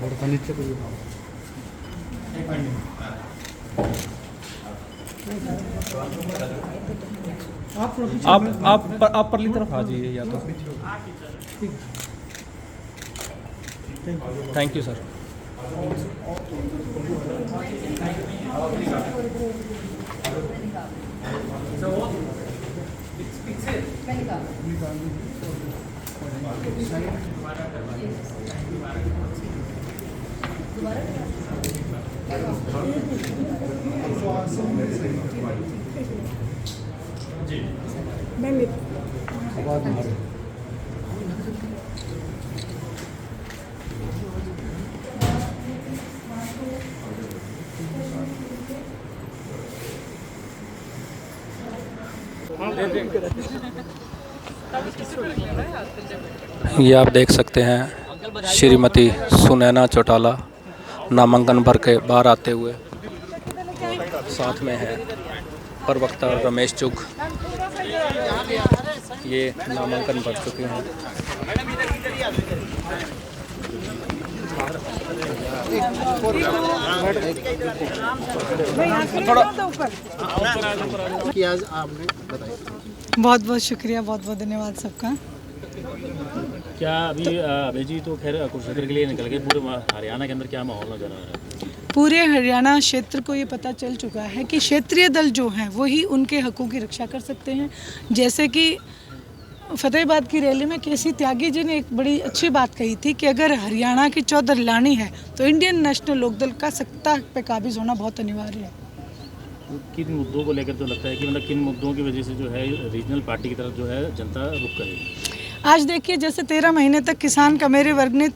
थोड़ा नीचे करिए। आप परली तरफ आ जाइए या तो। Thank you sir. ये आप देख सकते हैं श्रीमती सुनैना चौटाला नामांकन भर के बाहर आते हुए, साथ में है प्रवक्ता रमेश चुग, ये नामांकन भर चुके हैं। बहुत बहुत शुक्रिया, बहुत बहुत धन्यवाद सबका। क्या अभी अभय जी तो खैर कुरुक्षेत्र के लिए निकल गए, पूरे हरियाणा के अंदर क्या माहौल नजर आ रहा है? पूरे हरियाणा क्षेत्र को ये पता चल चुका है कि क्षेत्रीय दल जो हैं वही उनके हकों की रक्षा कर सकते हैं। जैसे कि फतेहाबाद की रैली में केसी त्यागी जी ने एक बड़ी अच्छी बात कही थी कि अगर हरियाणा की चौधरी लानी है तो इंडियन नेशनल लोकदल का सत्ता पे काबिज होना बहुत अनिवार्य है। किन मुद्दों को लेकर तो लगता है कि मतलब किन मुद्दों की वजह से जो है रीजनल पार्टी की तरफ जो है जनता रुख करेगी? आज देखिए, जैसे 13 महीने तक किसान का मेरे वर्ग ने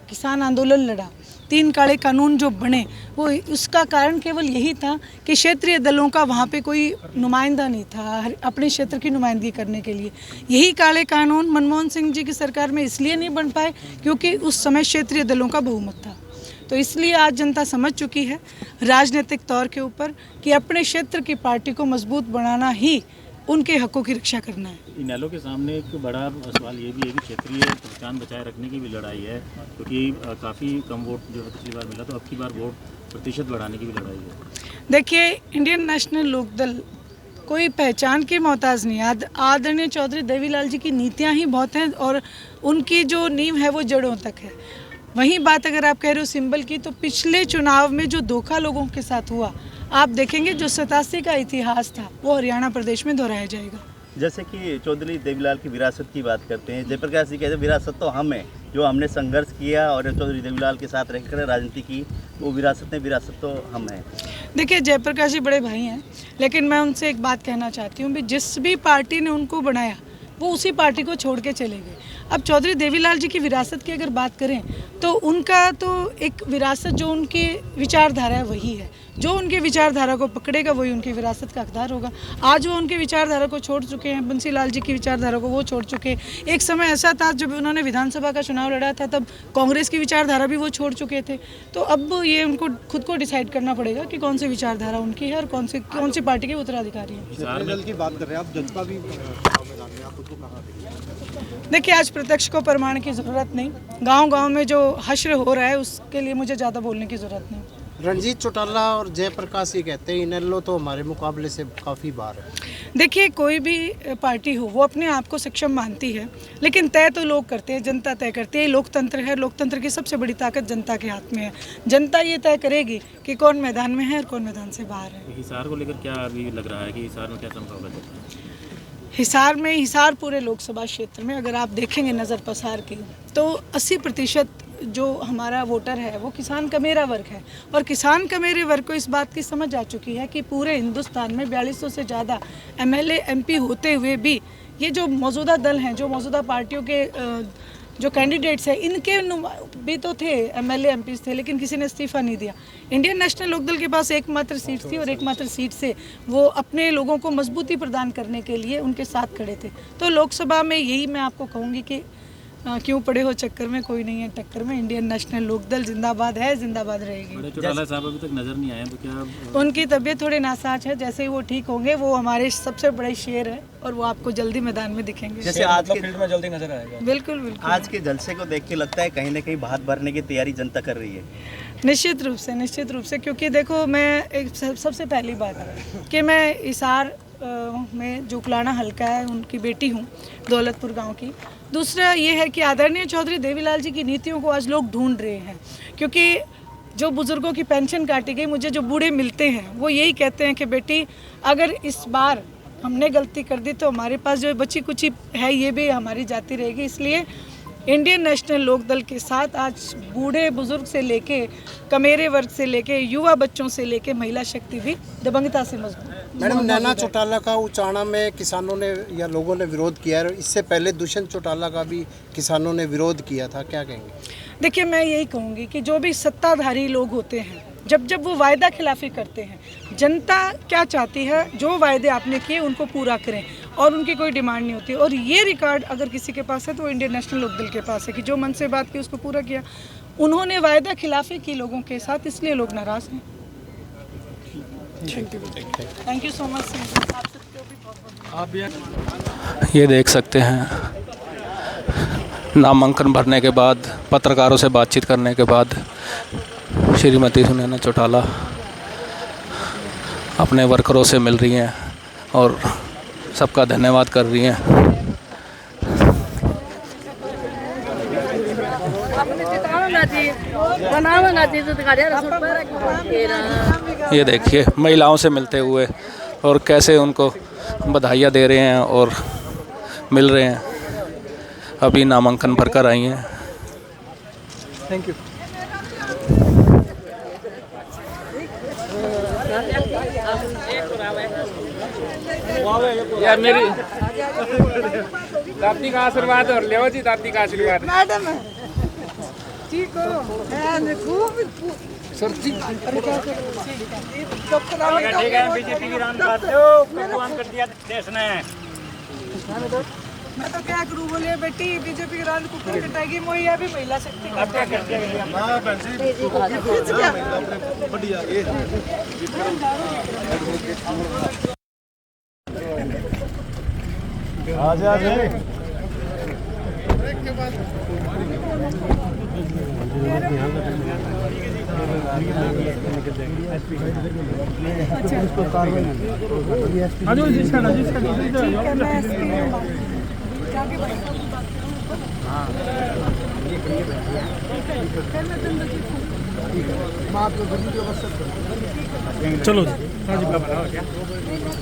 किसान आंदोलन लड़ा, 3 काले कानून जो बने, वो उसका कारण केवल यही था कि क्षेत्रीय दलों का वहाँ पे कोई नुमाइंदा नहीं था अपने क्षेत्र की नुमाइंदगी करने के लिए। यही काले कानून मनमोहन सिंह जी की सरकार में इसलिए नहीं बन पाए क्योंकि उस समय क्षेत्रीय दलों का बहुमत था। तो इसलिए आज जनता समझ चुकी है राजनीतिक तौर के ऊपर कि अपने क्षेत्र की पार्टी को मजबूत बनाना ही उनके हकों की रक्षा करना है। इनेलो के सामने एक बड़ा सवाल ये भी है कि क्षेत्रीय पहचान बचाए रखने की भी लड़ाई है, क्योंकि काफ़ी कम वोट जो है पिछली बार मिला, तो अब की बार वोट प्रतिशत बढ़ाने की भी लड़ाई है। देखिए, इंडियन नेशनल लोकदल कोई पहचान की मोहताज नहीं। आदरणीय चौधरी देवीलाल जी की नीतियाँ ही बहुत हैं और उनकी जो नींव है वो जड़ों तक है। वहीं बात अगर आप कह रहे हो सिंबल की, तो पिछले चुनाव में जो धोखा लोगों के साथ हुआ, आप देखेंगे जो 87 का इतिहास था वो हरियाणा प्रदेश में दोहराया जाएगा। जैसे कि चौधरी देवीलाल की विरासत की बात करते हैं, जयप्रकाश जी कहते हैं विरासत तो हम है, जो हमने संघर्ष किया और चौधरी देवीलाल के साथ रहकर राजनीति की, वो विरासत तो हम है। देखिए, जयप्रकाश जी बड़े भाई हैं, लेकिन मैं उनसे एक बात कहना चाहती हूँ भी जिस भी पार्टी ने उनको बनाया वो उसी पार्टी को छोड़ के चले गए। अब चौधरी देवीलाल जी की विरासत की अगर बात करें तो उनका तो एक विरासत जो उनकी विचारधारा है वही है, जो उनके विचारधारा को पकड़ेगा वही उनकी विरासत का हकदार होगा। आज वो उनके विचारधारा को छोड़ चुके हैं, बंसी लाल जी की विचारधारा को वो छोड़ चुके। एक समय ऐसा था जब उन्होंने विधानसभा का चुनाव लड़ा था तब कांग्रेस की विचारधारा भी वो छोड़ चुके थे। तो अब ये उनको खुद को डिसाइड करना पड़ेगा कि कौन सी विचारधारा उनकी है और कौन सी पार्टी के उत्तराधिकारी हैं। की बात कर रहे हैं आप, जज्बा भी मैदान में, आप उसको कहाँ देखिए? देखिए, आज प्रत्यक्ष को प्रमाण की ज़रूरत नहीं, गांव-गांव में जो हश्र हो रहा है उसके लिए मुझे ज़्यादा बोलने की ज़रूरत नहीं। रणजीत चौटाला और जयप्रकाश ये कहते हैं इनेलो तो हमारे मुकाबले से काफ़ी बार है। देखिए, कोई भी पार्टी हो वो अपने आप को सक्षम मानती है, लेकिन तय तो लोग करते हैं, जनता तय करती है। लोकतंत्र है, लोकतंत्र की सबसे बड़ी ताकत जनता के हाथ में है। जनता ये तय करेगी कि कौन मैदान में है और कौन मैदान से बाहर है। हिसार को लेकर क्या अभी लग रहा है कि हिसार में क्या संभावना है? हिसार पूरे लोकसभा क्षेत्र में अगर आप देखेंगे नज़र पसार की तो 80% जो हमारा वोटर है वो किसान का मेरा वर्ग है, और किसान का मेरे वर्ग को इस बात की समझ आ चुकी है कि पूरे हिंदुस्तान में 4200 से ज़्यादा MLA MP होते हुए भी ये जो मौजूदा दल हैं, जो मौजूदा पार्टियों के जो कैंडिडेट्स हैं, इनके भी तो थे MLA MPs थे, लेकिन किसी ने इस्तीफ़ा नहीं दिया। इंडियन नेशनल लोकदल के पास एकमात्र सीट थी और एकमात्र सीट से वो अपने लोगों को मजबूती प्रदान करने के लिए उनके साथ खड़े थे। तो लोकसभा में यही मैं आपको कहूँगी कि क्यों पड़े हो चक्कर में, कोई नहीं है टक्कर में। इंडियन नेशनल लोकदल जिंदाबाद है, जिंदाबाद रहेगी। बड़े चौटाला साहब अभी तक नजर नहीं आए, तो क्या उनकी तबीयत थोड़े नासाज है, जैसे ही वो ठीक होंगे, वो हमारे सबसे बड़े शेर है और वो आपको जल्दी मैदान में दिखेंगे। जैसे आज के फील्ड में जल्दी नजर आएगा। बिल्कुल बिल्कुल। आज के जलसे को देख के लगता है कहीं ना कहीं भात भरने की तैयारी जनता कर रही है। निश्चित रूप से क्योंकि देखो, मैं एक सबसे पहली बात कि मैं हिसार में जो कुलाना हल्का है उनकी बेटी हूँ, दौलतपुर गांव की। दूसरा ये है कि आदरणीय चौधरी देवीलाल जी की नीतियों को आज लोग ढूंढ रहे हैं, क्योंकि जो बुज़ुर्गों की पेंशन काटी गई, मुझे जो बूढ़े मिलते हैं वो यही कहते हैं कि बेटी अगर इस बार हमने गलती कर दी तो हमारे पास जो बची कुची है ये भी हमारी जाती रहेगी। इसलिए इंडियन नेशनल लोकदल के साथ आज बूढ़े बुजुर्ग से लेके कमेरे वर्ग से लेके युवा बच्चों से लेके महिला शक्ति भी दबंगता से मजबूत। मैडम, नैना चौटाला का उचाना में किसानों ने या लोगों ने विरोध किया है, इससे पहले दुष्यंत चौटाला का भी किसानों ने विरोध किया था, क्या कहेंगे? देखिए, मैं यही कहूँगी कि जो भी सत्ताधारी लोग होते हैं, जब वो वायदा खिलाफी करते हैं, जनता क्या चाहती है, जो वायदे आपने किए उनको पूरा करें और उनकी कोई डिमांड नहीं होती। और ये रिकॉर्ड अगर किसी के पास है तो इंडियन नेशनल लोकदल के पास है कि जो मन से बात की उसको पूरा किया। उन्होंने वायदा खिलाफी की लोगों के साथ, इसलिए लोग नाराज़ हैं। Thank you so much. आप सबको भी बहुत ये देख सकते हैं, नामांकन भरने के बाद, पत्रकारों से बातचीत करने के बाद श्रीमती सुनैना चौटाला अपने वर्करों से मिल रही हैं और सबका धन्यवाद कर रही हैं। ये देखिए, महिलाओं से मिलते हुए और कैसे उनको बधाइयाँ दे रहे हैं और मिल रहे हैं। अभी नामांकन भरकर आई हैं। Thank you. यार मेरी दादी का आशीर्वाद और ले जी, दादी का आशीर्वाद। मैडम ठीक हो, खूब सब्जी बीजेपी की रान बात कर दिया देश ने। मैं तो क्या करूँ, बोलिए बेटी बीजेपी की रान कुकर कटाएगी, मोई अभी महिला शक्ति चलो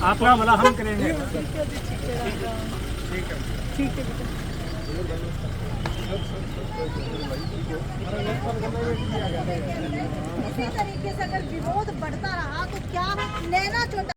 आप ना बोला हम करेंगे। ठीक है। इसी तरीके से अगर विरोध बढ़ता रहा तो क्या नैना चौटाला